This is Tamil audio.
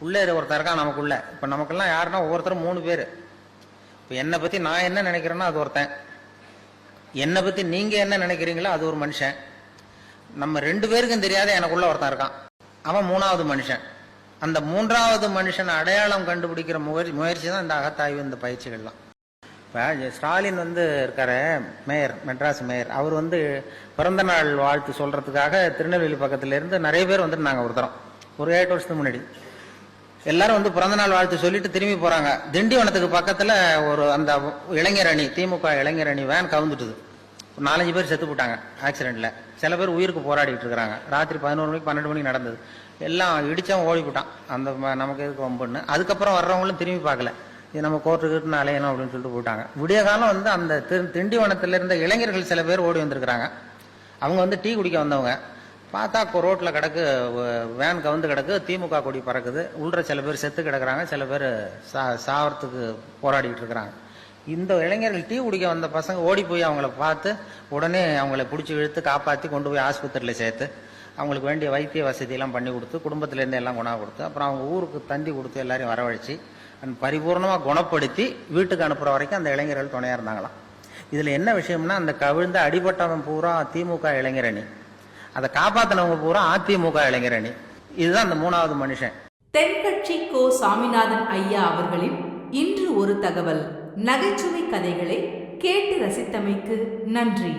உள்ளே ஒருத்தர் இருக்கான் நமக்குள்ள. இப்போ நமக்கெல்லாம் யாருன்னா ஒவ்வொருத்தரும் 3 பேர். இப்போ என்னை பற்றி நான் என்ன நினைக்கிறேன்னா அது ஒருத்தன், என்னை பற்றி நீங்கள் என்ன நினைக்கிறீங்களோ அது ஒரு மனுஷன். நம்ம 2 பேருக்கும் தெரியாத எனக்குள்ள ஒருத்தன் இருக்கான், அவன் 3வது மனுஷன். அந்த 3வது மனுஷனை அடையாளம் கண்டுபிடிக்கிற முயற்சி தான் இந்த அகத்தாய்வு, இந்த பயிற்சிகள்லாம். இப்போ ஸ்டாலின் இருக்காரு, மேயர், மெட்ராஸ் மேயர். அவர் பிறந்த நாள் வாழ்த்து சொல்கிறதுக்காக திருநெல்வேலி பக்கத்துலேருந்து நிறைய பேர் நாங்கள் ஒரு 8 வருஷத்துக்கு முன்னாடி எல்லாரும் பிறந்த நாள் வாழ்த்து சொல்லிட்டு திரும்பி போகிறாங்க. திண்டிவனத்துக்கு பக்கத்தில் அந்த இளைஞர் அணி, திமுக இளைஞர் அணி வேன் கவுந்துட்டுது. 4-5 பேர் செத்து போட்டாங்க ஆக்சிடெண்ட்டில். சில பேர் உயிருக்கு போராடிட்டு இருக்கிறாங்க. ராத்திரி 11 மணிக்கு 12 மணிக்கு நடந்தது. எல்லாம் இடித்தவன் ஓடி போட்டான். நமக்கு எதுக்கு வம்புன்னு. அதுக்கப்புறம் வர்றவங்களும் திரும்பி பார்க்கல, இது நம்ம கோர்ட்டுக்கிட்டுன்னு அலையணும் அப்படின்னு சொல்லிட்டு போட்டாங்க. விடிய காலம் அந்த திண்டிவனத்தில் இருந்த இளைஞர்கள் சில பேர் ஓடி வந்திருக்கிறாங்க. அவங்க டீ குடிக்க வந்தவங்க. பார்த்தா ரோட்டில் கிடக்கு, வேன் கவுந்து கிடக்கு, திமுக கொடி பறக்குது. உள்ள சில பேர் செத்து கிடக்குறாங்க, சில பேர் சாவறதுக்கு போராடிட்டு இருக்கிறாங்க. இந்த இளைஞர்கள் டீ குடிக்க வந்த பசங்க ஓடி போய் அவங்கள பார்த்து உடனே அவங்கள பிடிச்சி இழுத்து காப்பாற்றி கொண்டு போய் ஆஸ்பத்திரியில் சேர்த்து அவங்களுக்கு வேண்டிய வைத்திய வசதியெல்லாம் பண்ணி கொடுத்து, குடும்பத்திலேருந்து எல்லாம் குணம் கொடுத்து, அப்புறம் அவங்க ஊருக்கு தந்தி கொடுத்து எல்லாரையும் வரவழைச்சி பரிபூர்ணமாக குணப்படுத்தி வீட்டுக்கு அனுப்புகிற வரைக்கும் அந்த இளைஞர்கள் துணையாக இருந்தாங்களாம். இதில் என்ன விஷயம்னா, அந்த கவிழ்ந்த அடிபட்டவன் பூரா திமுக இளைஞரணி, அதை காப்பாற்றினவங்க பூரா அதிமுக இளைஞரணி. இதுதான் அந்த 3வது மனுஷன். தென்கட்சி கோ. சாமிநாதன் ஐயா அவர்களின் இன்று ஒரு தகவல் நகைச்சுவை கதைகளை கேட்டு ரசித்தமைக்கு நன்றி.